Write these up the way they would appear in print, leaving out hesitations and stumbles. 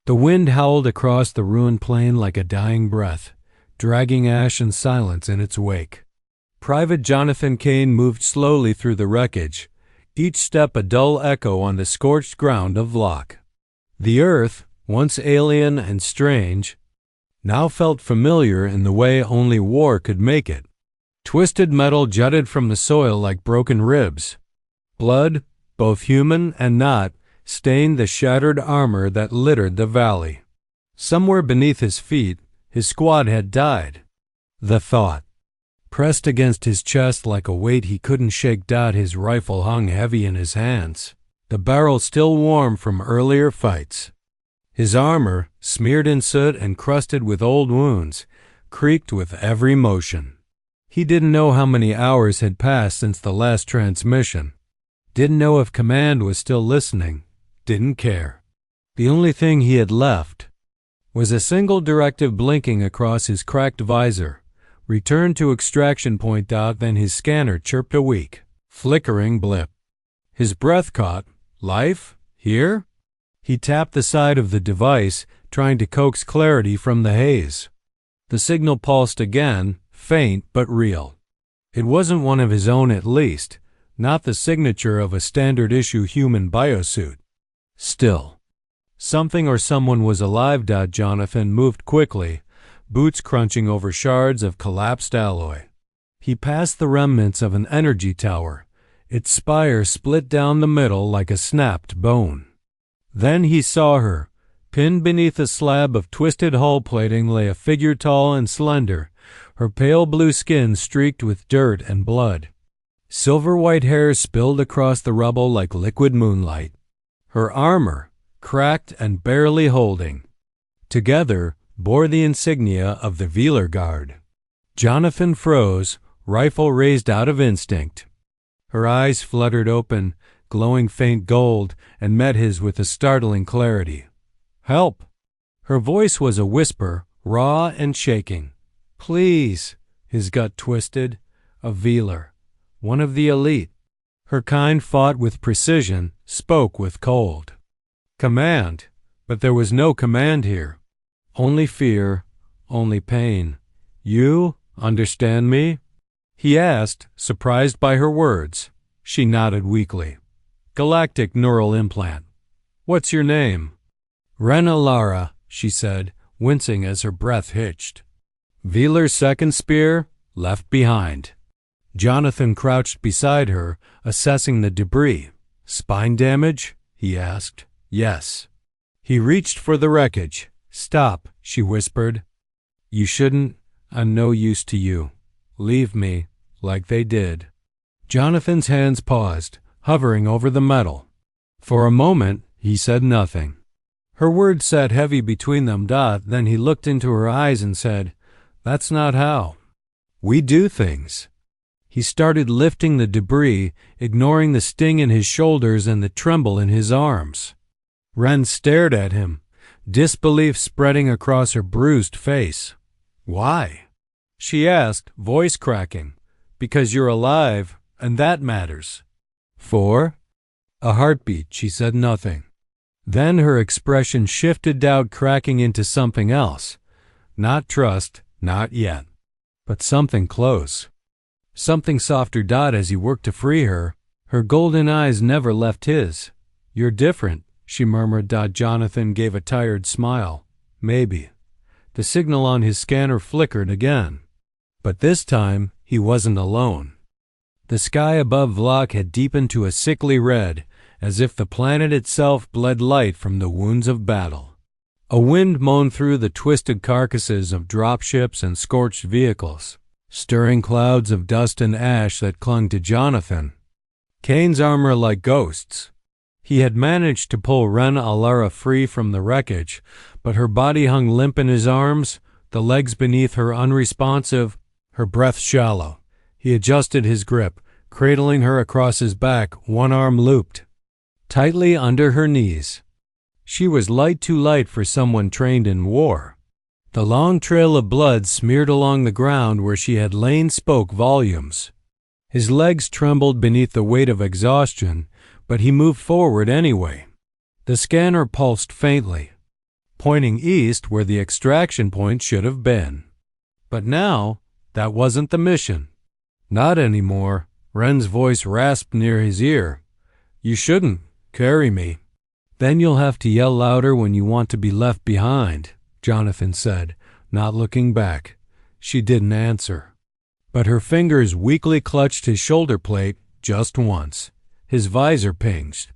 The wind howled across the ruined plain like a dying breath, dragging ash and silence in its wake. Private Jonathan Cain moved slowly through the wreckage, each step a dull echo on the scorched ground of Vlok. The earth, once alien and strange, now felt familiar in the way only war could make it. Twisted metal jutted from the soil like broken ribs. Blood, both human and not, stained the shattered armor that littered the valley. Somewhere beneath his feet, his squad had died. The thought pressed against his chest like a weight he couldn't shake. His rifle hung heavy in his hands, the barrel still warm from earlier fights. His armor, smeared in soot and crusted with old wounds, creaked with every motion. He didn't know how many hours had passed since the last transmission. Didn't know if command was still listening. Didn't care. The only thing he had left was a single directive blinking across his cracked visor. Return to extraction point. Then his scanner chirped a weak, flickering blip. His breath caught. Life? Here? He tapped the side of the device, trying to coax clarity from the haze. The signal pulsed again, faint but real. It wasn't one of his own, at least, not the signature of a standard-issue human biosuit. Still, something or someone was alive. Jonathan moved quickly, boots crunching over shards of collapsed alloy. He passed the remnants of an energy tower, its spire split down the middle like a snapped bone. Then he saw her. Pinned beneath a slab of twisted hull plating lay a figure tall and slender, her pale blue skin streaked with dirt and blood. Silver-white hair spilled across the rubble like liquid moonlight. Her armor, cracked and barely holding, together bore the insignia of the Velar Guard. Jonathan froze, rifle raised out of instinct. Her eyes fluttered open, glowing faint gold, and met his with a startling clarity. Help! Her voice was a whisper, raw and shaking. Please! His gut twisted. A Velar, one of the elite. Her kind fought with precision, spoke with cold. Command! But there was no command here. Only fear, only pain. You understand me? He asked, surprised by her words. She nodded weakly. Galactic neural implant. What's your name? Ren Allara, she said, wincing as her breath hitched. Velar's second spear, left behind. Jonathan crouched beside her, assessing the debris. Spine damage? He asked. Yes. He reached for the wreckage. Stop, she whispered. You shouldn't. I'm no use to you. Leave me, like they did. Jonathan's hands paused, hovering over the metal. For a moment, he said nothing. Her words sat heavy between them. Then he looked into her eyes and said, That's not how we do things. He started lifting the debris, ignoring the sting in his shoulders and the tremble in his arms. Ren stared at him, disbelief spreading across her bruised face. Why? She asked, voice cracking. Because you're alive, and that matters. For? A heartbeat. She said nothing. Then her expression shifted, doubt cracking into something else. Not trust, not yet. But something close. Something softer. As he worked to free her, her golden eyes never left his. You're different, she murmured. Jonathan gave a tired smile. Maybe. The signal on his scanner flickered again. But this time, he wasn't alone. The sky above Vlok had deepened to a sickly red, as if the planet itself bled light from the wounds of battle. A wind moaned through the twisted carcasses of dropships and scorched vehicles, stirring clouds of dust and ash that clung to Jonathan. Cain's armor like ghosts. He had managed to pull Ren Allara free from the wreckage, but her body hung limp in his arms, the legs beneath her unresponsive, her breath shallow. He adjusted his grip, cradling her across his back, one arm looped tightly under her knees. She was too light for someone trained in war. The long trail of blood smeared along the ground where she had lain spoke volumes. His legs trembled beneath the weight of exhaustion, but he moved forward anyway. The scanner pulsed faintly. pointing east where the extraction point should have been. But now, that wasn't the mission. Not anymore. Wren's voice rasped near his ear. You shouldn't carry me. Then you'll have to yell louder when you want to be left behind, Jonathan said, not looking back. She didn't answer. But her fingers weakly clutched his shoulder plate just once. His visor pinged.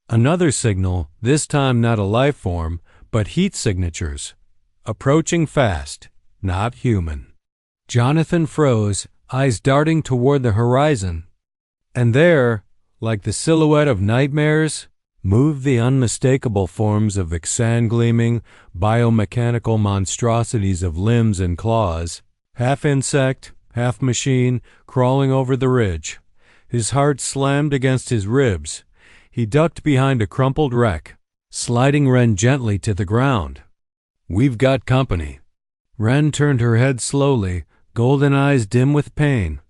Another signal, this time not a life form, but heat signatures. Approaching fast, not human. Jonathan froze, eyes darting toward the horizon. And there, like the silhouette of nightmares, moved the unmistakable forms of cain gleaming, biomechanical monstrosities of limbs and claws, half insect, half machine, crawling over the ridge. His heart slammed against his ribs. He ducked behind a crumpled wreck, sliding Wren gently to the ground. We've got company. Wren turned her head slowly, golden eyes dim with pain.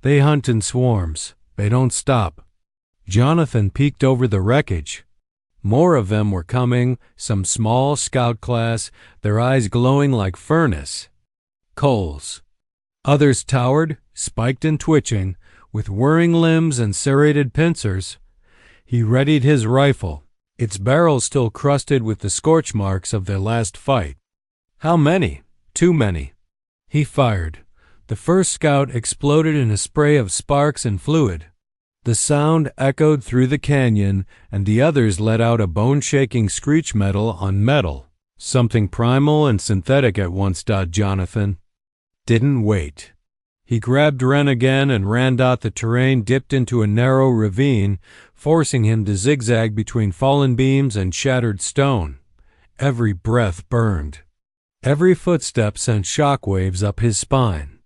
They hunt in swarms. They don't stop. Jonathan peeked over the wreckage. More of them were coming, some small, scout class, their eyes glowing like furnace coals. Others towered, spiked and twitching, with whirring limbs and serrated pincers. He readied his rifle, its barrel still crusted with the scorch marks of their last fight. How many? Too many. He fired. The first scout exploded in a spray of sparks and fluid. The sound echoed through the canyon, and the others let out a bone-shaking screech metal on metal. Something primal and synthetic at once. Jonathan didn't wait. He grabbed Wren again and ran. The terrain dipped into a narrow ravine, forcing him to zigzag between fallen beams and shattered stone. Every breath burned. Every footstep sent shockwaves up his spine.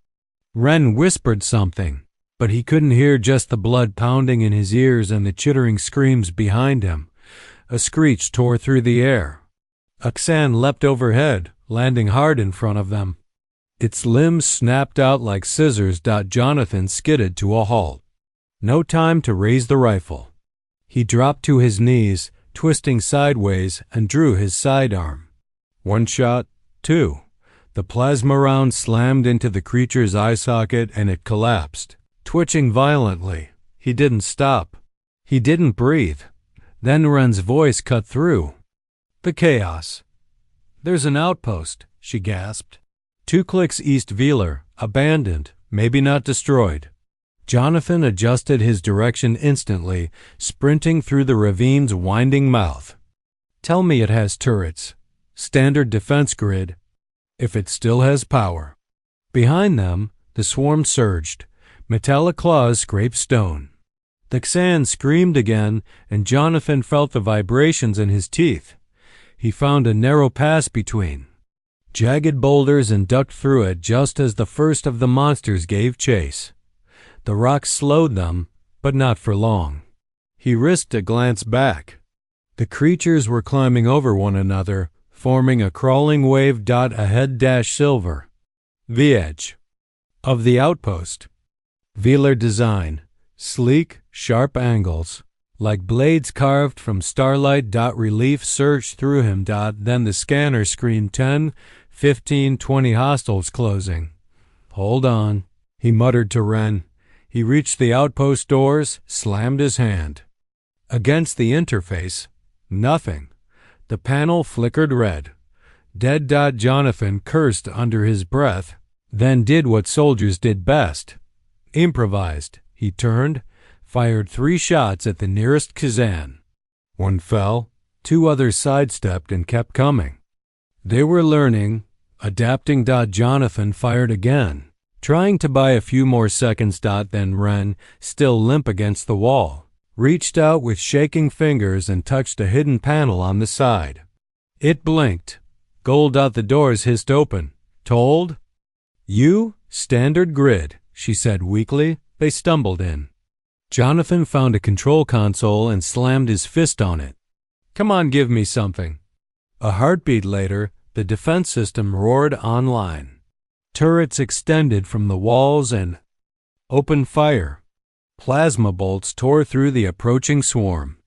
Wren whispered something, but he couldn't hear, just the blood pounding in his ears and the chittering screams behind him. A screech tore through the air. A cain leapt overhead, landing hard in front of them. Its limbs snapped out like scissors. Jonathan skidded to a halt. No time to raise the rifle. He dropped to his knees, twisting sideways, and drew his sidearm. One shot, two. The plasma round slammed into the creature's eye socket and it collapsed, twitching violently. He didn't stop. He didn't breathe. Then Wren's voice cut through the chaos. There's an outpost, she gasped. 2 clicks east Wheeler, abandoned, maybe not destroyed. Jonathan adjusted his direction instantly, sprinting through the ravine's winding mouth. Tell me it has turrets. Standard defense grid. If it still has power. Behind them, the swarm surged. Metallic claws scraped stone. The cain screamed again, and Jonathan felt the vibrations in his teeth. He found a narrow pass between jagged boulders and ducked through it just as the first of the monsters gave chase. The rocks slowed them, but not for long. He risked a glance back. The creatures were climbing over one another, forming a crawling wave. Ahead silver. The edge of the outpost. Wheeler design. Sleek, sharp angles, like blades carved from starlight. Relief surged through him. Then the scanner screamed 10, 15, 20 hostiles closing. Hold on, he muttered to Wren. He reached the outpost doors, slammed his hand. Against the interface, nothing. The panel flickered red. Dead. Jonathan cursed under his breath, then did what soldiers did best. Improvised. He turned, fired 3 shots at the nearest cain. One fell, 2 others sidestepped and kept coming. They were learning, adapting. Jonathan fired again, trying to buy a few more seconds. Then Wren, still limp against the wall, reached out with shaking fingers and touched a hidden panel on the side. It blinked. Gold. The doors hissed open. Told? You? Standard grid, she said weakly. They stumbled in. Jonathan found a control console and slammed his fist on it. Come on, give me something. A heartbeat later, the defense system roared online. Turrets extended from the walls and opened fire. Plasma bolts tore through the approaching swarm.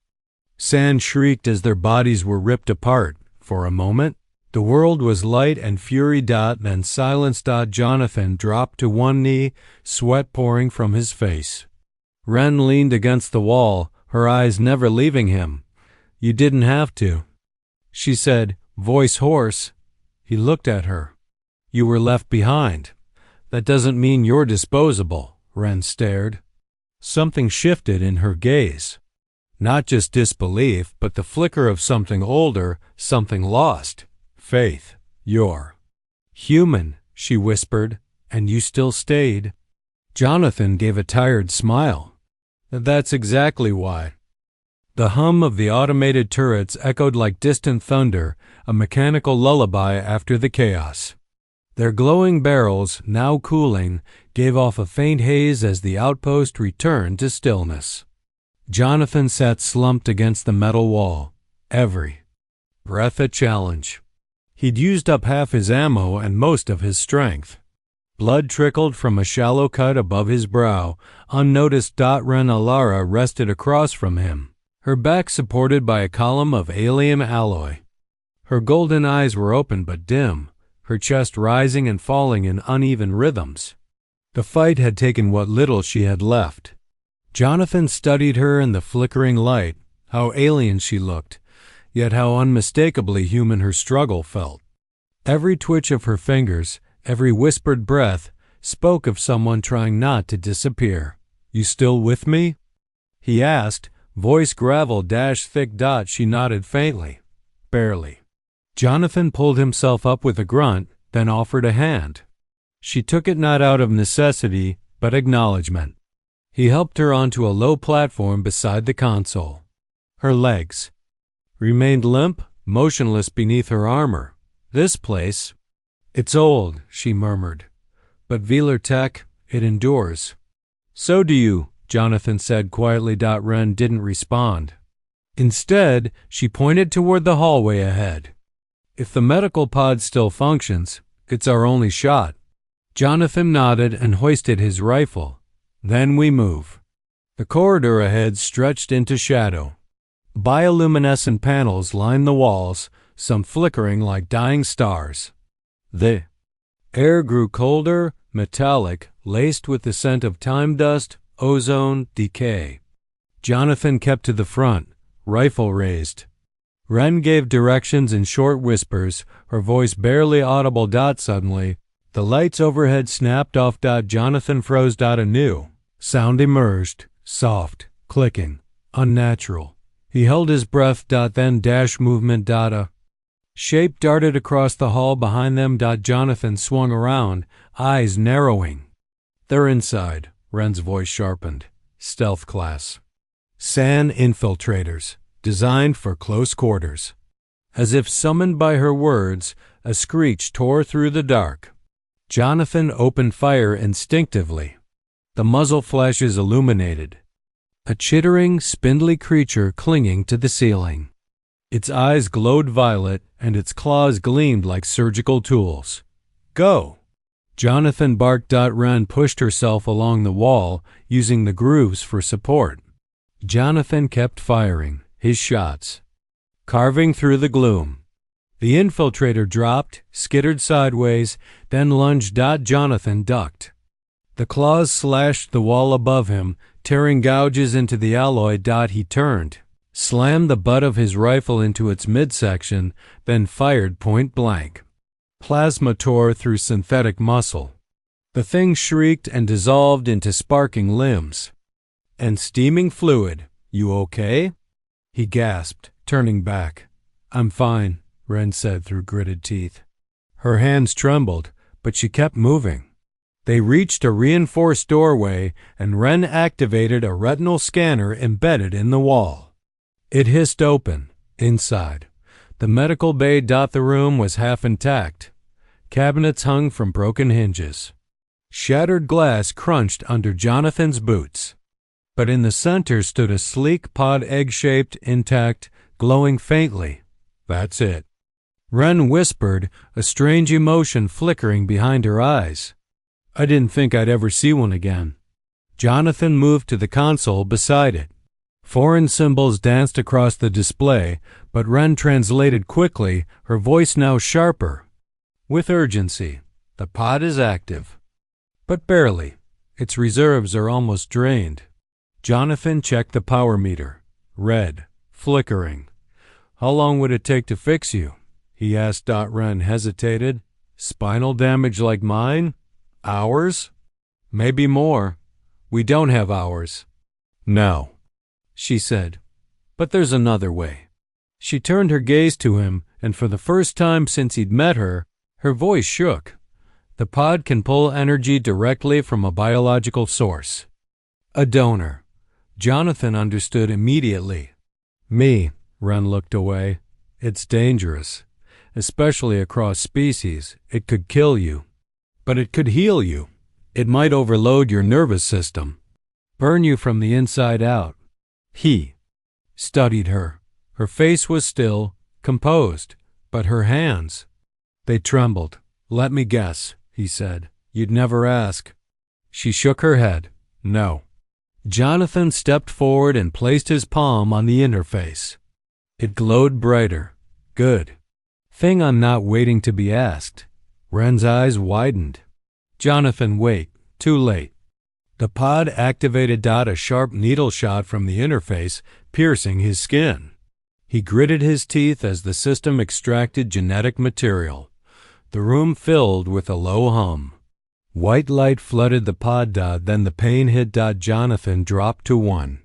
Cain shrieked as their bodies were ripped apart. For a moment, The world was light and fury. Then silence. Jonathan dropped to one knee, sweat pouring from his face. Wren leaned against the wall, her eyes never leaving him. "You didn't have to," she said, voice hoarse. He looked at her. "You were left behind. That doesn't mean you're disposable." Wren stared. Something shifted in her gaze. Not just disbelief, but the flicker of something older, something lost. "Faith, you're human," she whispered, "and you still stayed." Jonathan gave a tired smile. "That's exactly why." The hum of the automated turrets echoed like distant thunder, a mechanical lullaby after the chaos. Their glowing barrels, now cooling, gave off a faint haze as the outpost returned to stillness. Jonathan sat slumped against the metal wall, every breath a challenge. He'd used up half his ammo and most of his strength. Blood trickled from a shallow cut above his brow. Unnoticed. Wren Allara rested across from him, her back supported by a column of alien alloy. Her golden eyes were open but dim, her chest rising and falling in uneven rhythms. The fight had taken what little she had left. Jonathan studied her in the flickering light, how alien she looked, yet how unmistakably human her struggle felt. Every twitch of her fingers, every whispered breath, spoke of someone trying not to disappear. "You still with me?" he asked, voice gravel-thick. She nodded faintly. "Barely." Jonathan pulled himself up with a grunt, then offered a hand. She took it not out of necessity, but acknowledgement. He helped her onto a low platform beside the console. Her legs remained limp, motionless beneath her armor. "This place, it's old," she murmured, "but Velar Tech, it endures." "So do you," Jonathan said quietly. Wren didn't respond. Instead, she pointed toward the hallway ahead. "If the medical pod still functions, it's our only shot." Jonathan nodded and hoisted his rifle. "Then we move." The corridor ahead stretched into shadow. Bioluminescent panels lined the walls, some flickering like dying stars. The air grew colder, metallic, laced with the scent of time dust, ozone, decay. Jonathan kept to the front, rifle raised. Wren gave directions in short whispers, her voice barely audible. Suddenly, the lights overhead snapped off. Jonathan froze. Anew. Sound emerged, soft, clicking, unnatural. He held his breath. Then movement. A shape darted across the hall behind them. Jonathan swung around, eyes narrowing. "They're inside," Wren's voice sharpened. "Stealth class. San infiltrators, designed for close quarters." As if summoned by her words, a screech tore through the dark. Jonathan opened fire instinctively. The muzzle flashes illuminated. A chittering, spindly creature clinging to the ceiling. Its eyes glowed violet, and its claws gleamed like surgical tools. "Go!" Jonathan barked. Wren pushed herself along the wall, using the grooves for support. Jonathan kept firing, his shots carving through the gloom. The infiltrator dropped, skittered sideways, then lunged. Jonathan ducked. The claws slashed the wall above him, tearing gouges into the alloy. He turned, slammed the butt of his rifle into its midsection, then fired point blank. Plasma tore through synthetic muscle. The thing shrieked and dissolved into sparking limbs and steaming fluid. "You okay?" he gasped, turning back. "I'm fine," Wren said through gritted teeth. Her hands trembled, but she kept moving. They reached a reinforced doorway, and Wren activated a retinal scanner embedded in the wall. It hissed open. Inside, the medical bay. The room was half intact. Cabinets hung from broken hinges. Shattered glass crunched under Jonathan's boots. But in the center stood a sleek pod, egg-shaped, intact, glowing faintly. "That's it." Wren whispered, a strange emotion flickering behind her eyes. "I didn't think I'd ever see one again." Jonathan moved to the console beside it. Foreign symbols danced across the display, but Wren translated quickly, her voice now sharper. With urgency. The pod is active. But barely. Its reserves are almost drained. Jonathan checked the power meter. Red. Flickering. How long would it take to fix you? He asked. Wren hesitated. Spinal damage like mine? Hours? Maybe more. We don't have hours. No, she said. But there's another way. She turned her gaze to him, and for the first time since he'd met her, her voice shook. The pod can pull energy directly from a biological source. A donor. Jonathan understood immediately. Me, Wren looked away. It's dangerous. Especially across species. It could kill you. But it could heal you. It might overload your nervous system. Burn you from the inside out. He studied her. Her face was still, composed, but her hands, they trembled. Let me guess, he said. You'd never ask. She shook her head. No. Jonathan stepped forward and placed his palm on the interface. It glowed brighter. Good. Thing I'm not waiting to be asked. Wren's eyes widened. Jonathan, wait. Too late. The pod activated. A sharp needle shot from the interface, piercing his skin. He gritted his teeth as the system extracted genetic material. The room filled with a low hum. White light flooded the pod. Then the pain hit. Jonathan dropped to one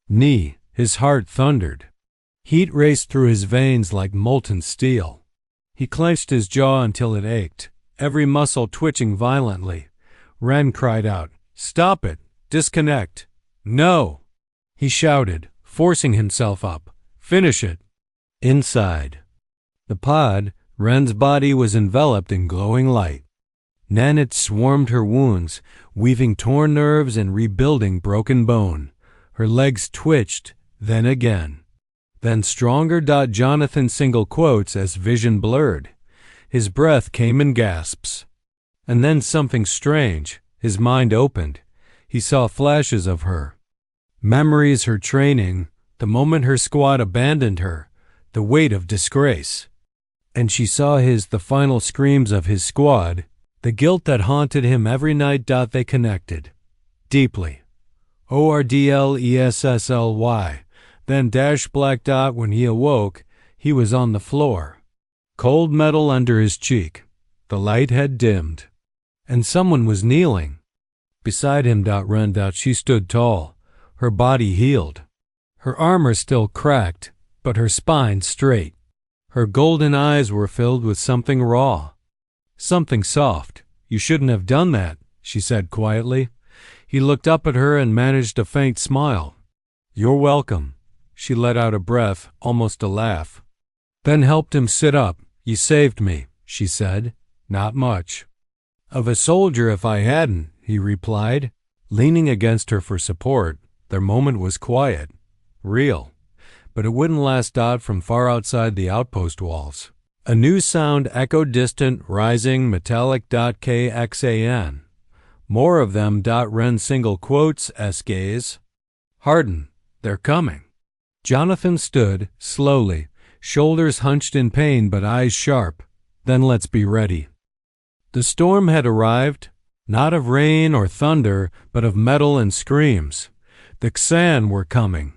knee. His heart thundered. Heat raced through his veins like molten steel. He clenched his jaw until it ached, every muscle twitching violently. Wren cried out, "Stop it! Disconnect! No!" He shouted, forcing himself up. "Finish it!" Inside the pod, Wren's body was enveloped in glowing light. Nanite swarmed her wounds, weaving torn nerves and rebuilding broken bone. Her legs twitched, then again. Then stronger. Jonathan single quotes as vision blurred. His breath came in gasps. And then something strange. His mind opened. He saw flashes of her. Memories, her training, the moment her squad abandoned her, the weight of disgrace. And she saw the final screams of his squad, the guilt that haunted him every night. They connected. Deeply. ORDLESSLY. Then black. When he awoke, he was on the floor. Cold metal under his cheek. The light had dimmed. And someone was kneeling. Beside him. Wren. She stood tall, her body healed. Her armor still cracked, but her spine straight. Her golden eyes were filled with something raw. Something soft. You shouldn't have done that, she said quietly. He looked up at her and managed a faint smile. You're welcome. She let out a breath, almost a laugh. Then helped him sit up. You saved me, she said. Not much. Of a soldier if I hadn't, he replied, leaning against her for support. Their moment was quiet. Real. But it wouldn't last. From far outside the outpost walls. A new sound echoed, distant, rising, metallic. KXAN. More of them. Wren single quotes gaze. Harden. They're coming. Jonathan stood, slowly, shoulders hunched in pain but eyes sharp. Then let's be ready. The storm had arrived, not of rain or thunder, but of metal and screams. The cain were coming.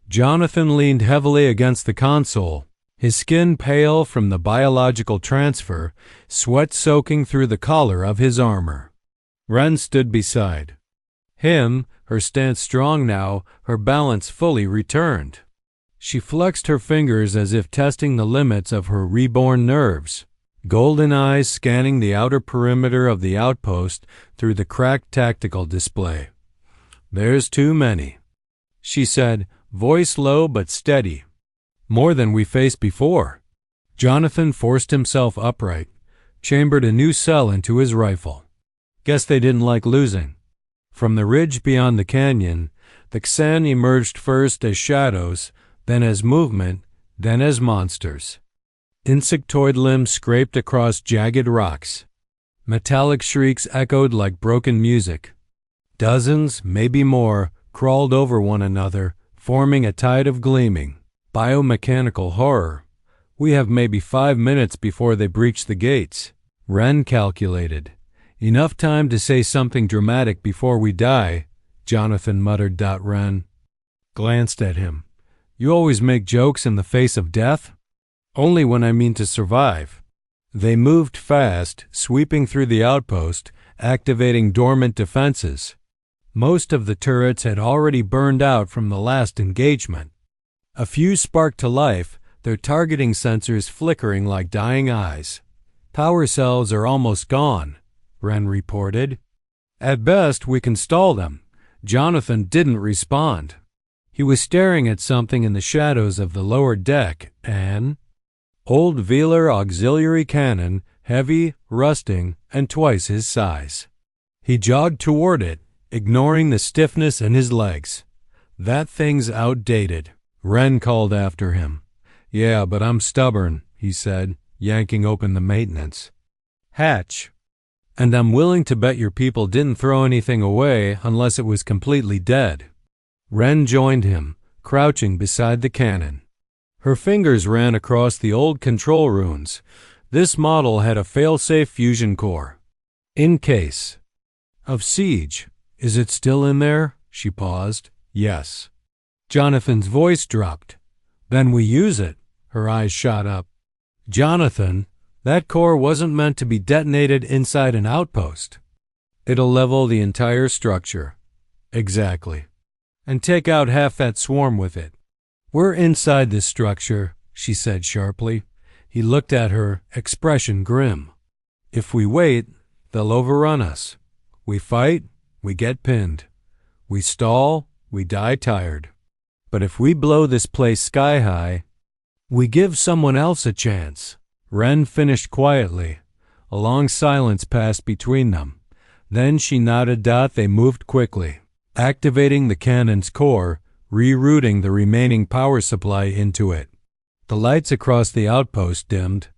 Jonathan leaned heavily against the console, his skin pale from the biological transfer, sweat soaking through the collar of his armor. Wren stood beside him, her stance strong now, her balance fully returned. She flexed her fingers as if testing the limits of her reborn nerves, golden eyes scanning the outer perimeter of the outpost through the cracked tactical display. There's too many, she said, voice low but steady. More than we faced before. Jonathan forced himself upright, chambered a new cell into his rifle. Guess they didn't like losing. From the ridge beyond the canyon, the cain emerged first as shadows, then as movement, then as monsters. Insectoid limbs scraped across jagged rocks. Metallic shrieks echoed like broken music. Dozens, maybe more, crawled over one another, forming a tide of gleaming, biomechanical horror. We have maybe 5 minutes before they breach the gates. Wren calculated. Enough time to say something dramatic before we die, Jonathan muttered. Wren glanced at him. You always make jokes in the face of death? Only when I mean to survive. They moved fast, sweeping through the outpost, activating dormant defenses. Most of the turrets had already burned out from the last engagement. A few sparked to life, their targeting sensors flickering like dying eyes. Power cells are almost gone, Wren reported. At best, we can stall them. Jonathan didn't respond. He was staring at something in the shadows of the lower deck, an old velar auxiliary cannon, heavy, rusting, and twice his size. He jogged toward it, ignoring the stiffness in his legs. That thing's outdated, Wren called after him. Yeah, but I'm stubborn, he said, yanking open the maintenance hatch. And I'm willing to bet your people didn't throw anything away unless it was completely dead. Wren joined him, crouching beside the cannon. Her fingers ran across the old control runes. This model had a fail-safe fusion core. In case of siege. Is it still in there? She paused. Yes. Jonathan's voice dropped. Then we use it. Her eyes shot up. Jonathan, that core wasn't meant to be detonated inside an outpost. It'll level the entire structure. Exactly. And take out half that swarm with it. We're inside this structure, she said sharply. He looked at her, expression grim. If we wait, they'll overrun us. We fight, we get pinned. We stall, we die tired. But if we blow this place sky high, we give someone else a chance. Wren finished quietly. A long silence passed between them. Then she nodded. They moved quickly, activating the cannon's core, rerouting the remaining power supply into it. The lights across the outpost dimmed,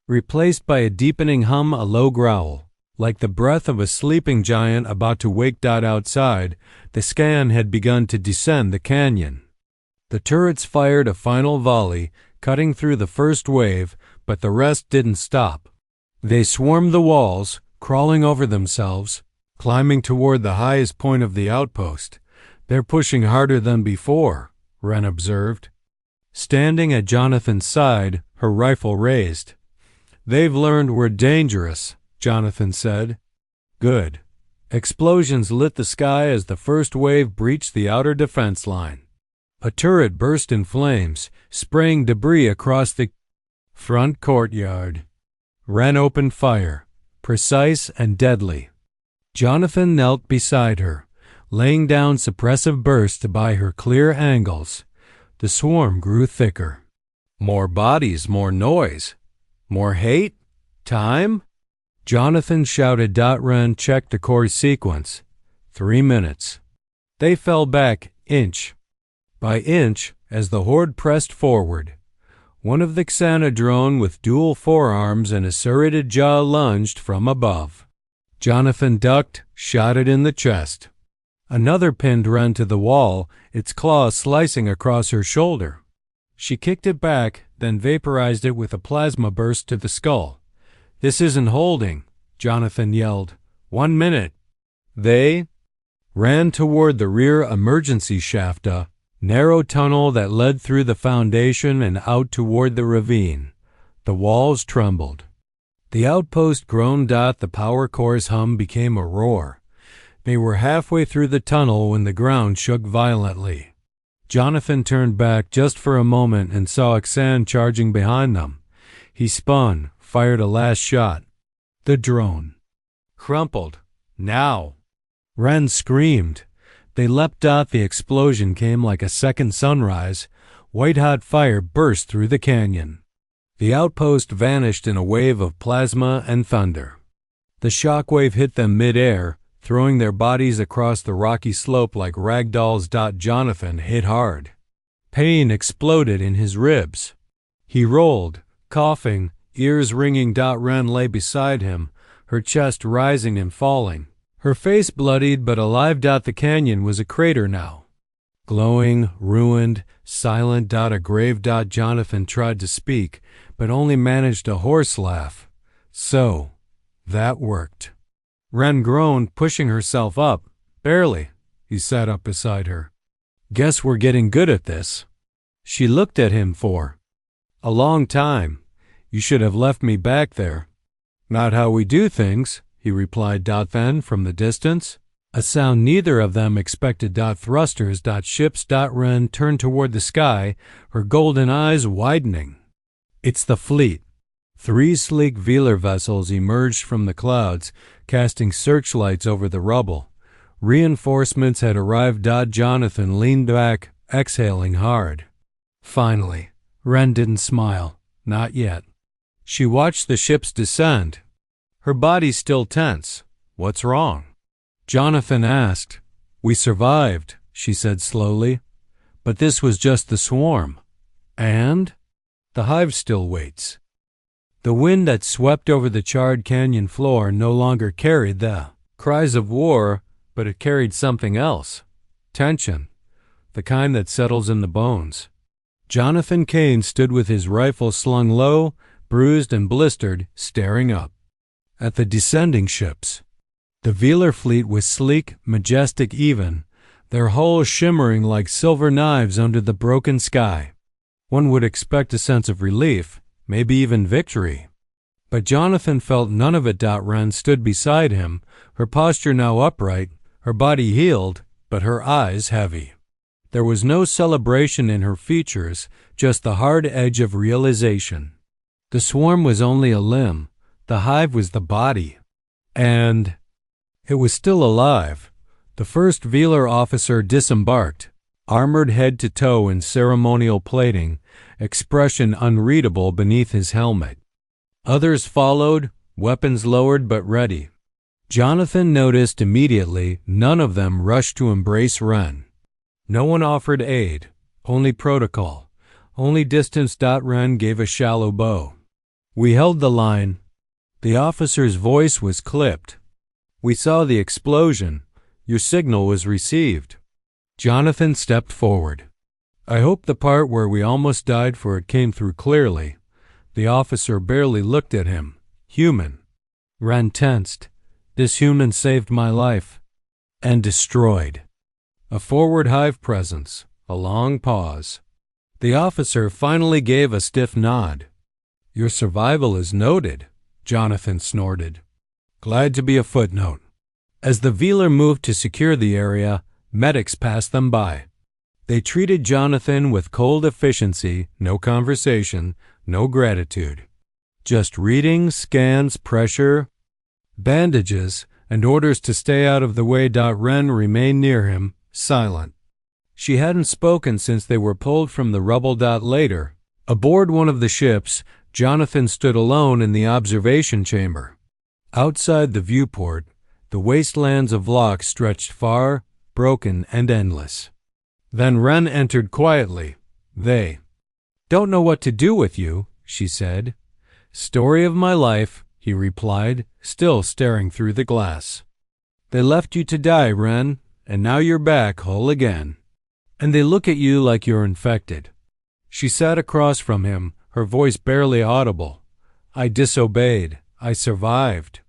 replaced by a deepening hum, a low growl. Like the breath of a sleeping giant about to wake. Outside, the scan had begun to descend the canyon. The turrets fired a final volley, cutting through the first wave, but the rest didn't stop. They swarmed the walls, crawling over themselves, climbing toward the highest point of the outpost. They're pushing harder than before, Wren observed. Standing at Jonathan's side, her rifle raised. They've learned we're dangerous, Jonathan said. Good. Explosions lit the sky as the first wave breached the outer defense line. A turret burst in flames, spraying debris across the front courtyard. Wren opened fire, precise and deadly. Jonathan knelt beside her, laying down suppressive bursts to buy her clear angles. The swarm grew thicker. More bodies, more noise. More hate? Time? Jonathan shouted. Wren checked the core sequence. 3 minutes. They fell back, inch by inch, as the horde pressed forward. One of the Xanadrone with dual forearms and a serrated jaw lunged from above. Jonathan ducked, shot it in the chest. Another pinned Wren to the wall, its claw slicing across her shoulder. She kicked it back, then vaporized it with a plasma burst to the skull. This isn't holding, Jonathan yelled. 1 minute. They ran toward the rear emergency shaft, a narrow tunnel that led through the foundation and out toward the ravine. The walls trembled. The outpost groaned. The power core's hum became a roar. They were halfway through the tunnel when the ground shook violently. Jonathan turned back just for a moment and saw Xan charging behind them. He spun, fired a last shot. The drone crumpled. Now! Wren screamed. They leapt. The explosion came like a second sunrise. White-hot fire burst through the canyon. The outpost vanished in a wave of plasma and thunder. The shockwave hit them mid-air, throwing their bodies across the rocky slope like rag dolls. Jonathan hit hard. Pain exploded in his ribs. He rolled, coughing, ears ringing. Wren lay beside him, her chest rising and falling. Her face bloodied but alive. The canyon was a crater now. Glowing, ruined, silent. A grave. Jonathan tried to speak, but only managed a hoarse laugh. So, that worked. Wren groaned, pushing herself up. Barely. He sat up beside her. Guess we're getting good at this. She looked at him for a long time. You should have left me back there. Not how we do things, he replied. Then, from the distance, a sound neither of them expected. Thrusters. Ships. Wren turned toward the sky, her golden eyes widening. It's the fleet. 3 sleek Velar vessels emerged from the clouds, casting searchlights over the rubble. Reinforcements had arrived. Jonathan leaned back, exhaling hard. Finally. Wren didn't smile. Not yet. She watched the ships descend, her body still tense. What's wrong? Jonathan asked. We survived, she said slowly. But this was just the swarm. And? The hive still waits. The wind that swept over the charred canyon floor no longer carried the cries of war, but it carried something else. Tension. The kind that settles in the bones. Jonathan Cain stood with his rifle slung low, bruised and blistered, staring up at the descending ships. The Velar fleet was sleek, majestic even, their hulls shimmering like silver knives under the broken sky. One would expect a sense of relief, maybe even victory. But Jonathan felt none of it. Wren stood beside him, her posture now upright, her body healed, but her eyes heavy. There was no celebration in her features, just the hard edge of realization. The swarm was only a limb, the hive was the body. And it was still alive. The first Velar officer disembarked, armored head to toe in ceremonial plating, expression unreadable beneath his helmet. Others followed, weapons lowered but ready. Jonathan noticed immediately none of them rushed to embrace Wren. No one offered aid, only protocol, only distance. Wren gave a shallow bow. We held the line. The officer's voice was clipped. We saw the explosion. Your signal was received. Jonathan stepped forward. I hope the part where we almost died for it came through clearly. The officer barely looked at him. Human. Wren tensed. This human saved my life. And destroyed. A forward hive presence. A long pause. The officer finally gave a stiff nod. Your survival is noted, Jonathan snorted. Glad to be a footnote. As the Velar moved to secure the area, medics passed them by. They treated Jonathan with cold efficiency, no conversation, no gratitude. Just reading, scans, pressure, bandages, and orders to stay out of the way. Wren remained near him, silent. She hadn't spoken since they were pulled from the rubble. Later, aboard one of the ships, Jonathan stood alone in the observation chamber. Outside the viewport, the wastelands of Locke stretched far, broken, and endless. Then Wren entered quietly. They don't know what to do with you, she said. Story of my life, he replied, still staring through the glass. They left you to die, Wren, and now you're back whole again. And they look at you like you're infected. She sat across from him, her voice barely audible. I disobeyed. I survived.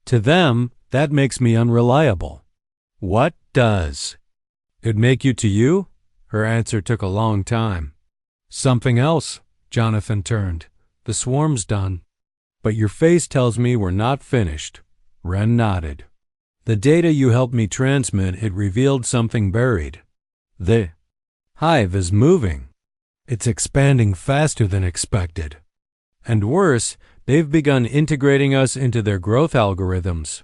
To them, that makes me unreliable. What does it make you to you? Her answer took a long time. Something else. Jonathan turned. The swarm's done. But your face tells me we're not finished. Wren nodded. The data you helped me transmit, it revealed something buried. The hive is moving. It's expanding faster than expected. And worse, they've begun integrating us into their growth algorithms.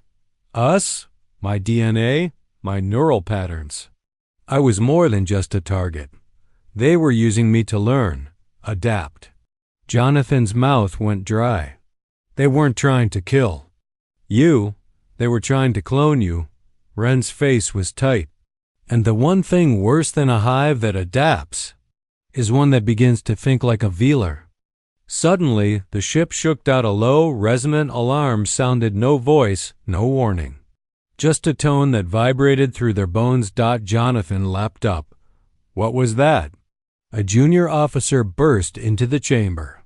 Us? My DNA? My neural patterns. I was more than just a target. They were using me to learn, adapt. Jonathan's mouth went dry. They weren't trying to kill you. They were trying to clone you. Wren's face was tight. And the one thing worse than a hive that adapts is one that begins to think like a Velar. Suddenly, the ship shook out a low, resonant alarm. Sounded no voice, no warning. Just a tone that vibrated through their bones. Jonathan lapped up. What was that? A junior officer burst into the chamber.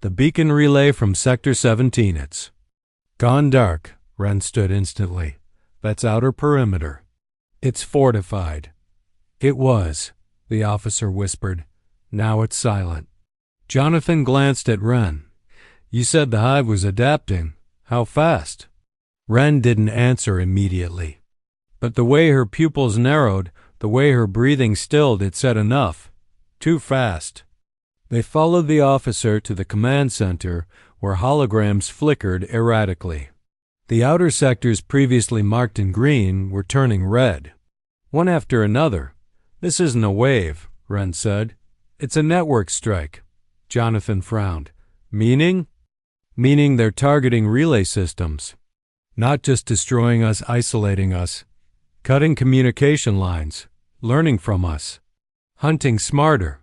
The beacon relay from Sector 17, it's gone dark. Wren stood instantly. That's outer perimeter. It's fortified. It was, the officer whispered. Now it's silent. Jonathan glanced at Wren. You said the hive was adapting. How fast? Wren didn't answer immediately. But the way her pupils narrowed, the way her breathing stilled, it said enough. Too fast. They followed the officer to the command center, where holograms flickered erratically. The outer sectors previously marked in green were turning red. One after another. This isn't a wave, Wren said. It's a network strike. Jonathan frowned. Meaning? Meaning they're targeting relay systems. Not just destroying us, isolating us. Cutting communication lines. Learning from us. Hunting smarter.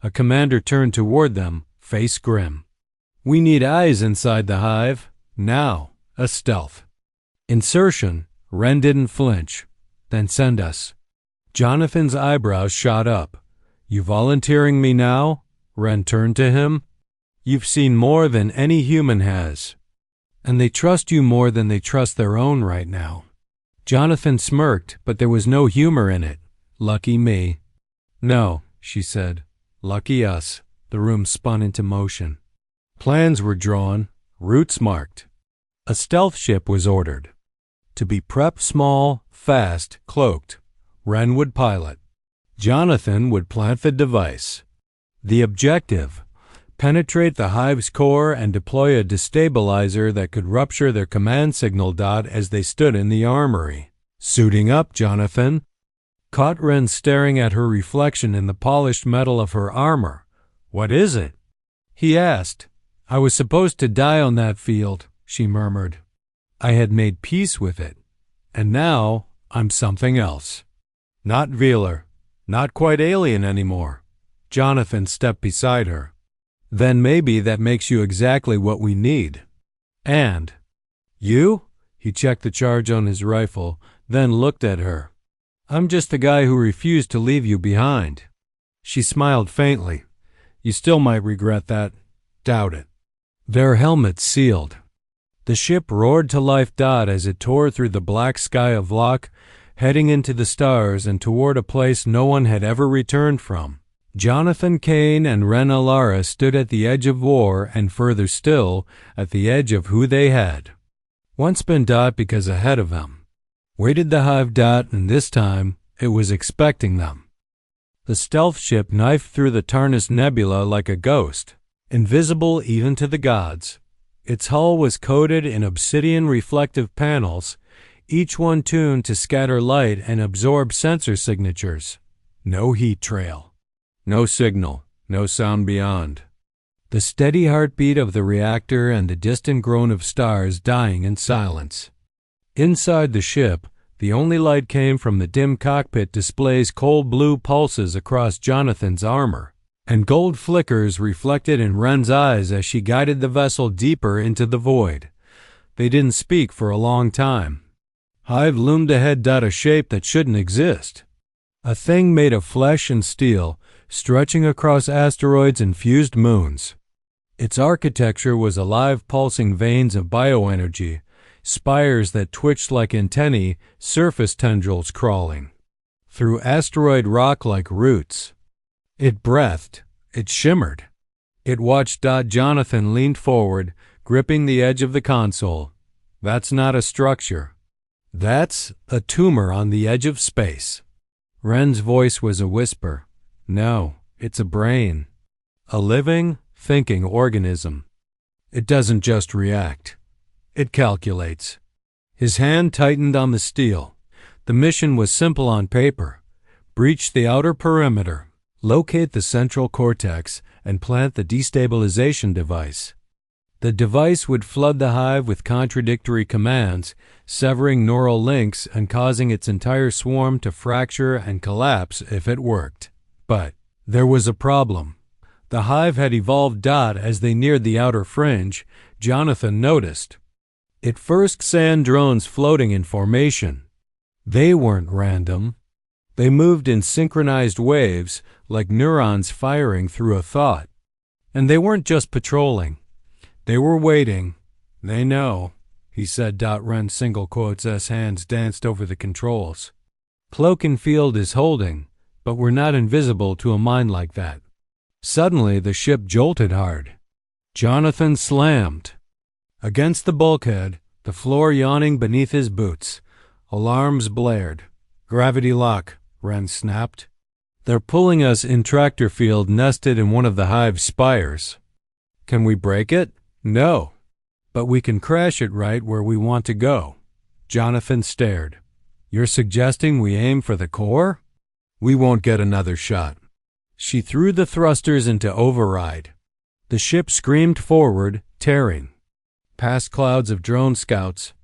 A commander turned toward them, face grim. We need eyes inside the hive. Now. A stealth. Insertion. Wren didn't flinch. Then send us. Jonathan's eyebrows shot up. You volunteering me now? Wren turned to him. You've seen more than any human has. And they trust you more than they trust their own right now. Jonathan smirked, but there was no humor in it. Lucky me. No, she said. Lucky us. The room spun into motion. Plans were drawn, routes marked. A stealth ship was ordered. To be prepped small, fast, cloaked. Wren would pilot. Jonathan would plant the device. The objective: penetrate the hive's core and deploy a destabilizer that could rupture their command signal. As they stood in the armory. Suiting up, Jonathan. Caught Wren staring at her reflection in the polished metal of her armor. What is it? He asked. I was supposed to die on that field, she murmured. I had made peace with it. And now I'm something else. Not Veeler. Not quite alien anymore. Jonathan stepped beside her. Then maybe that makes you exactly what we need. And you? He checked the charge on his rifle, then looked at her. I'm just the guy who refused to leave you behind. She smiled faintly. You still might regret that. Doubt it. Their helmets sealed. The ship roared to life. As it tore through the black sky of Locke, heading into the stars and toward a place no one had ever returned from. Jonathan Cain and Wren Allara stood at the edge of war, and further still, at the edge of who they had once been. Because ahead of them waited the hive. And this time it was expecting them. The stealth ship knifed through the Tarnus Nebula like a ghost, invisible even to the gods. Its hull was coated in obsidian reflective panels, each one tuned to scatter light and absorb sensor signatures. No heat trail. No signal, no sound beyond. The steady heartbeat of the reactor and the distant groan of stars dying in silence. Inside the ship, the only light came from the dim cockpit display's cold blue pulses across Jonathan's armor, and gold flickers reflected in Wren's eyes as she guided the vessel deeper into the void. They didn't speak for a long time. Hive loomed ahead. A shape that shouldn't exist. A thing made of flesh and steel, stretching across asteroids and fused moons. Its architecture was alive, pulsing veins of bioenergy, spires that twitched like antennae, surface tendrils crawling through asteroid rock like roots. It breathed. It shimmered. It watched. Jonathan leaned forward, gripping the edge of the console. That's not a structure. That's a tumor on the edge of space. Wren's voice was a whisper. No, it's a brain. A living, thinking organism. It doesn't just react. It calculates. His hand tightened on the steel. The mission was simple on paper. Breach the outer perimeter, locate the central cortex, and plant the destabilization device. The device would flood the hive with contradictory commands, severing neural links and causing its entire swarm to fracture and collapse if it worked. But there was a problem. The hive had evolved. As they neared the outer fringe, Jonathan noticed. At first, sand drones floating in formation. They weren't random. They moved in synchronized waves, like neurons firing through a thought. And they weren't just patrolling. They were waiting. They know, he said. Ren single quotes as hands danced over the controls. Cloak and field is holding, but we're not invisible to a mind like that. Suddenly the ship jolted hard. Jonathan slammed against the bulkhead, the floor yawning beneath his boots. Alarms blared. Gravity lock, Ren snapped. They're pulling us in tractor field nested in one of the hive's spires. Can we break it? No. But we can crash it right where we want to go. Jonathan stared. You're suggesting we aim for the core? We won't get another shot. She threw the thrusters into override. The ship screamed forward, tearing. Past clouds of drone scouts.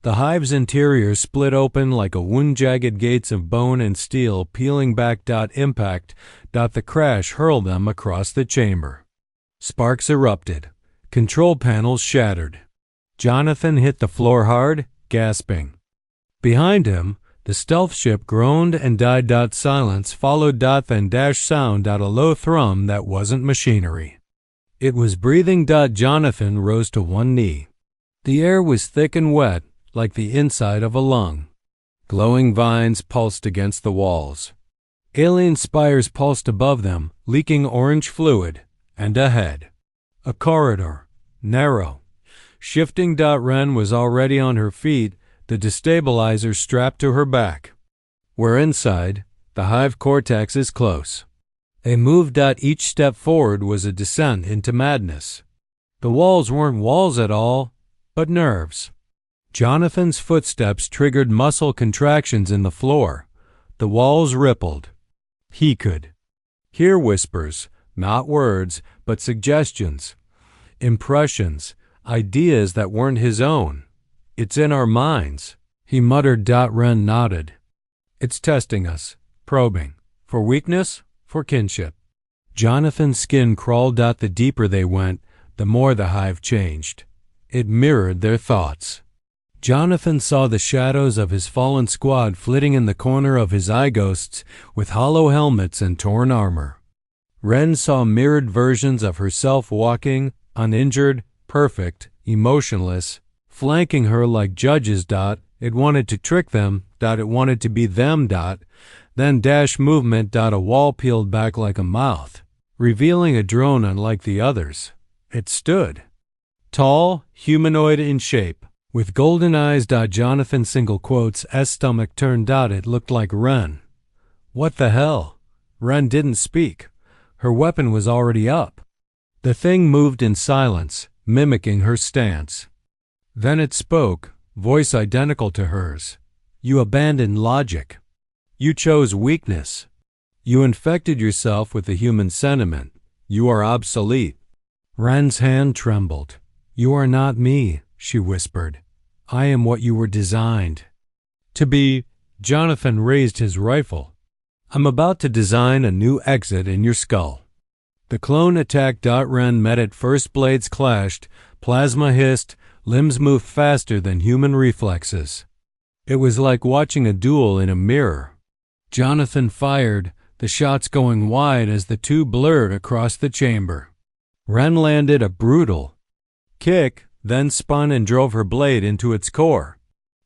The hive's interior split open like a wound-jagged gates of bone and steel peeling back. Impact. The crash hurled them across the chamber. Sparks erupted. Control panels shattered. Jonathan hit the floor hard, gasping. Behind him, the stealth ship groaned and died. Silence followed. Then dash sound. A low thrum that wasn't machinery. It was breathing. Jonathan rose to one knee. The air was thick and wet, like the inside of a lung. Glowing vines pulsed against the walls. Alien spires pulsed above them, leaking orange fluid. And ahead, a corridor, narrow, shifting. Ren was already on her feet, the destabilizer strapped to her back. We're inside. The hive cortex is close. They moved. Each step forward was a descent into madness. The walls weren't walls at all, but nerves. Jonathan's footsteps triggered muscle contractions in the floor. The walls rippled. He could hear whispers, not words, but suggestions, impressions, ideas that weren't his own. It's in our minds, he muttered. Ren nodded. It's testing us, probing. For weakness, for kinship. Jonathan's skin crawled. The deeper they went, the more the hive changed. It mirrored their thoughts. Jonathan saw the shadows of his fallen squad flitting in the corner of his eye ghosts with hollow helmets and torn armor. Ren saw mirrored versions of herself walking, uninjured, perfect, emotionless, flanking her like judges. It wanted to trick them. It wanted to be them. Then dash movement. A wall peeled back like a mouth, revealing a drone unlike the others. It stood. Tall, humanoid in shape, with golden eyes. Jonathan single quotes as stomach turned. It looked like Ren. What the hell? Ren didn't speak. Her weapon was already up. The thing moved in silence, mimicking her stance. Then it spoke, voice identical to hers. You abandoned logic. You chose weakness. You infected yourself with the human sentiment. You are obsolete. Ren's hand trembled. You are not me, she whispered. I am what you were designed to be. Jonathan raised his rifle. I'm about to design a new exit in your skull. The clone attacked. Ren met it first. Blades clashed, plasma hissed, limbs moved faster than human reflexes. It was like watching a duel in a mirror. Jonathan fired, the shots going wide as the two blurred across the chamber. Ren landed a brutal kick, then spun and drove her blade into its core.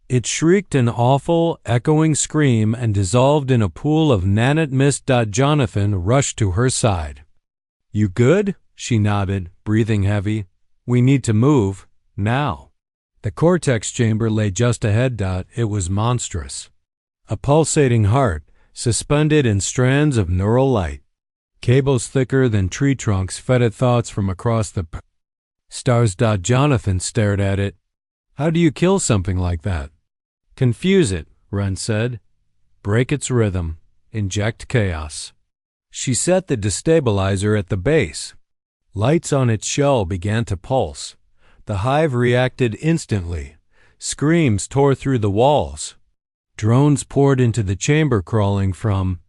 It shrieked an awful, echoing scream and dissolved in a pool of nanite mist. Jonathan rushed to her side. You good? She nodded, breathing heavy. We need to move, now. The cortex chamber lay just ahead. It was monstrous. A pulsating heart, suspended in strands of neural light. Cables thicker than tree trunks fed it thoughts from across the stars. Jonathan stared at it. How do you kill something like that? Confuse it, Ren said. Break its rhythm. Inject chaos. She set the destabilizer at the base. Lights on its shell began to pulse. The hive reacted instantly. Screams tore through the walls. Drones poured into the chamber, crawling from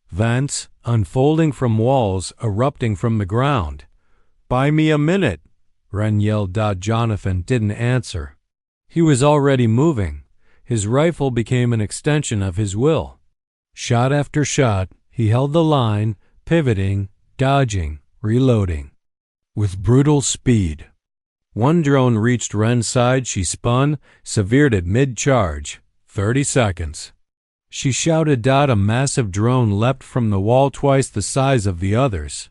vents, unfolding from walls, erupting from the ground. Buy me a minute, Ren yelled. Jonathan didn't answer. He was already moving. His rifle became an extension of his will. Shot after shot, he held the line, pivoting, dodging, reloading. With brutal speed. One drone reached Ren's side. She spun, severed at mid-charge. 30 seconds. She shouted. A massive drone leapt from the wall twice the size of the others.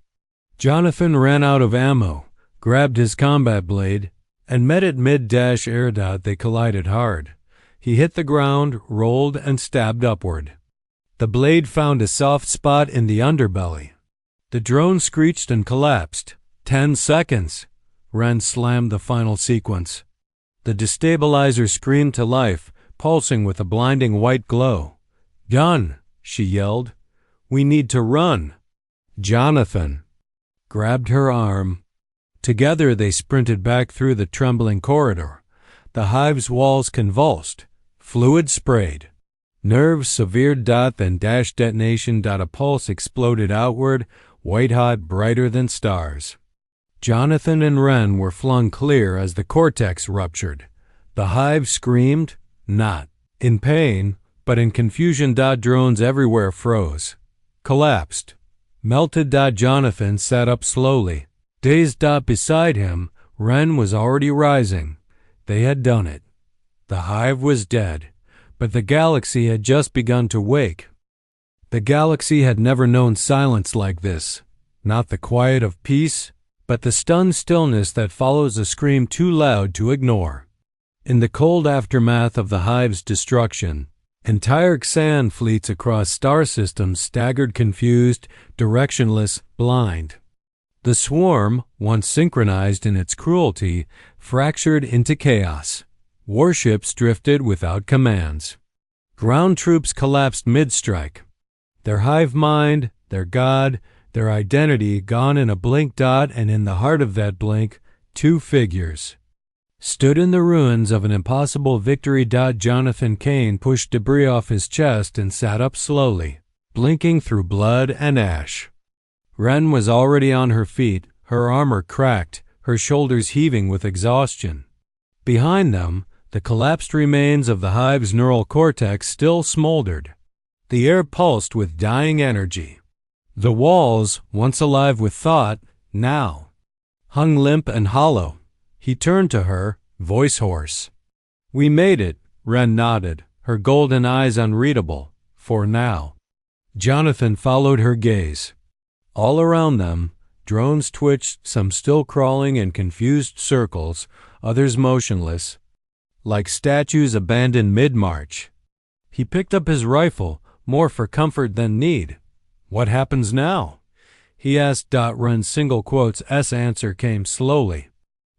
Jonathan ran out of ammo, grabbed his combat blade, and met at mid-air. They collided hard. He hit the ground, rolled, and stabbed upward. The blade found a soft spot in the underbelly. The drone screeched and collapsed. 10 seconds. Ren slammed the final sequence. The destabilizer screamed to life, pulsing with a blinding white glow. "Done," she yelled. "We need to run." Jonathan grabbed her arm. Together they sprinted back through the trembling corridor. The hive's walls convulsed. Fluid sprayed. Nerves severed. Then detonation. A pulse exploded outward, white-hot, brighter than stars. Jonathan and Ren were flung clear as the cortex ruptured. The hive screamed, not in pain, but in confusion. Drones everywhere froze, collapsed, melted. Jonathan sat up slowly, dazed. Beside him, Ren was already rising. They had done it. The hive was dead, but the galaxy had just begun to wake. The galaxy had never known silence like this, not the quiet of peace, but the stunned stillness that follows a scream too loud to ignore. In the cold aftermath of the hive's destruction, entire cain fleets across star systems staggered, confused, directionless, blind. The swarm, once synchronized in its cruelty, fractured into chaos. Warships drifted without commands. Ground troops collapsed mid-strike. Their hive mind, their god, their identity gone in a blink. And in the heart of that blink, two figures stood in the ruins of an impossible victory. Jonathan Cain pushed debris off his chest and sat up slowly, blinking through blood and ash. Ren was already on her feet, her armor cracked, her shoulders heaving with exhaustion. Behind them, the collapsed remains of the hive's neural cortex still smoldered. The air pulsed with dying energy. The walls, once alive with thought, now hung limp and hollow. He turned to her, voice hoarse. "We made it," Ren nodded, her golden eyes unreadable. "For now." Jonathan followed her gaze. All around them, drones twitched, some still crawling in confused circles, others motionless, like statues abandoned mid-march. He picked up his rifle, more for comfort than need. "What happens now?" he asked. Ren's single quotes answer came slowly.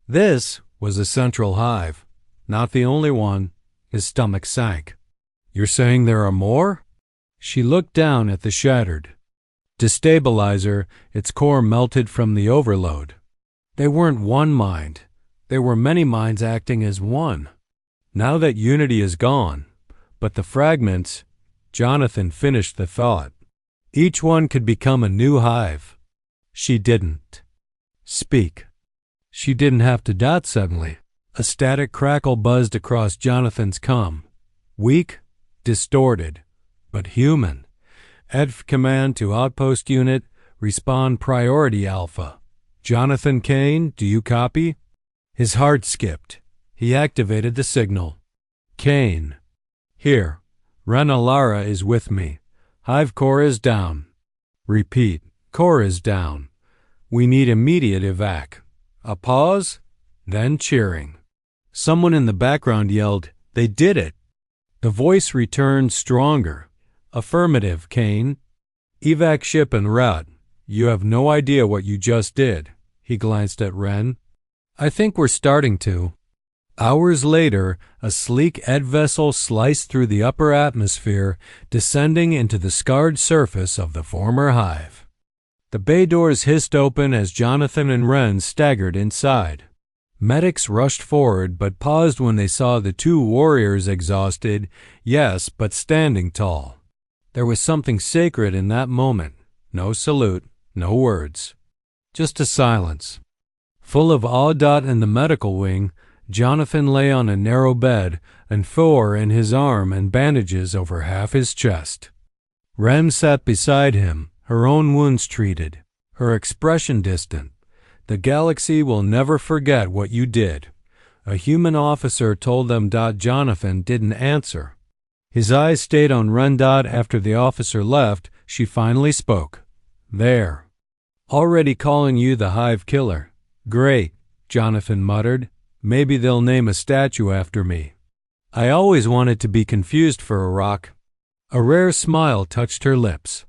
This was a central hive, not the only one. His stomach sank. "You're saying there are more?" She looked down at the shattered destabilizer, its core melted from the overload. They weren't one mind. They were many minds acting as one. Now that unity is gone, but the fragments, Jonathan finished the thought. Each one could become a new hive. She didn't speak. She didn't have to. Suddenly, a static crackle buzzed across Jonathan's comm. Weak, distorted, but human. EDF command to outpost unit, respond priority Alpha. Jonathan Cain, do you copy? His heart skipped. He activated the signal. Cain. Here. Ren Allara is with me. Hive core is down. Repeat. Core is down. We need immediate evac. A pause, then cheering. Someone in the background yelled, "They did it!" The voice returned stronger. Affirmative, Cain. Evac ship en route. You have no idea what you just did. He glanced at Ren. I think we're starting to. Hours later, a sleek Ed vessel sliced through the upper atmosphere, descending into the scarred surface of the former hive. The bay doors hissed open as Jonathan and Ren staggered inside. Medics rushed forward but paused when they saw the two warriors, exhausted, yes, but standing tall. There was something sacred in that moment. No salute, no words. Just a silence. Full of awe. In the medical wing, Jonathan lay on a narrow bed, and Thor in his arm and bandages over half his chest. Ren sat beside him, her own wounds treated, her expression distant. The galaxy will never forget what you did. A human officer told them. Jonathan didn't answer. His eyes stayed on Ren. After the officer left, she finally spoke. There. Already calling you the Hive Killer. Great, Jonathan muttered. Maybe they'll name a statue after me. I always wanted to be confused for a rock. A rare smile touched her lips.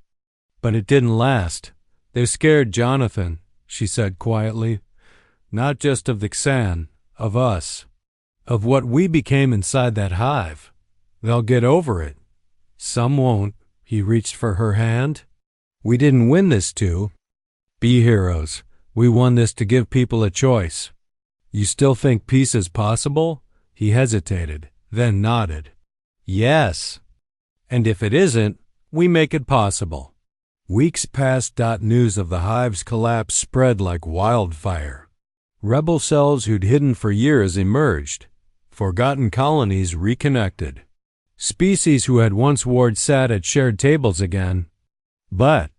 But it didn't last. They're scared, Jonathan, she said quietly. Not just of the cain, of us. Of what we became inside that hive. They'll get over it. Some won't. He reached for her hand. We didn't win this to be heroes. We won this to give people a choice. You still think peace is possible? He hesitated, then nodded. Yes. And if it isn't, we make it possible. Weeks passed. News of the hive's collapse spread like wildfire. Rebel cells who'd hidden for years emerged. Forgotten colonies reconnected. Species who had once warred sat at shared tables again. But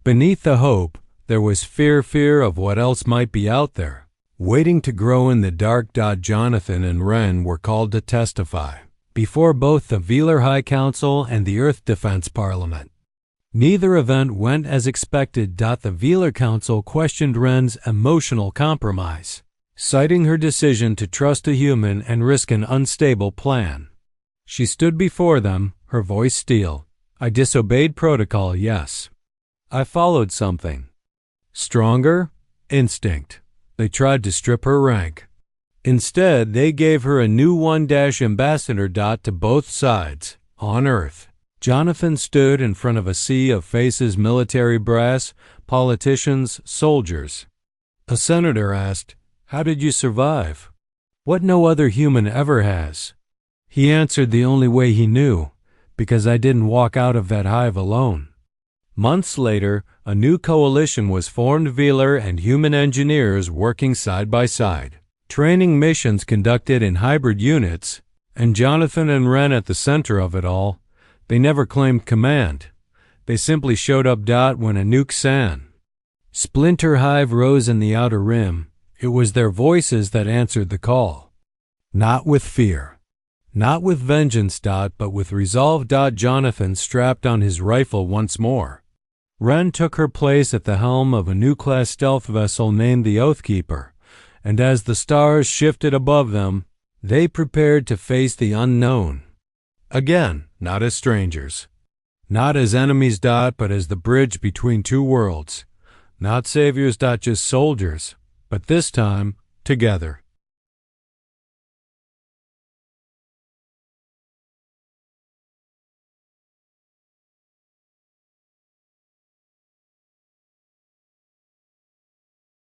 beneath the hope, there was fear of what else might be out there, waiting to grow in the dark. Jonathan and Ren were called to testify before both the Velar High Council and the Earth Defense Parliament. Neither event went as expected. The Velar Council questioned Ren's emotional compromise, citing her decision to trust a human and risk an unstable plan. She stood before them, her voice steel. I disobeyed protocol, yes. I followed something. Stronger? Instinct. They tried to strip her rank. Instead, they gave her a new ambassador. To both sides, on Earth. Jonathan stood in front of a sea of faces, military brass, politicians, soldiers. A senator asked, How did you survive? What no other human ever has. He answered the only way he knew, because I didn't walk out of that hive alone. Months later, a new coalition was formed, Velar and human engineers working side by side. Training missions conducted in hybrid units, and Jonathan and Ren at the center of it all. They never claimed command. They simply showed up. When a nuke cain splinter hive rose in the outer rim, it was their voices that answered the call. Not with fear. Not with vengeance. But with resolve. Jonathan strapped on his rifle once more. Ren took her place at the helm of a new class stealth vessel named the Oathkeeper, and as the stars shifted above them, they prepared to face the unknown. Again, not as strangers. Not as enemies. But as the bridge between two worlds. Not saviors. Just soldiers, but this time, together.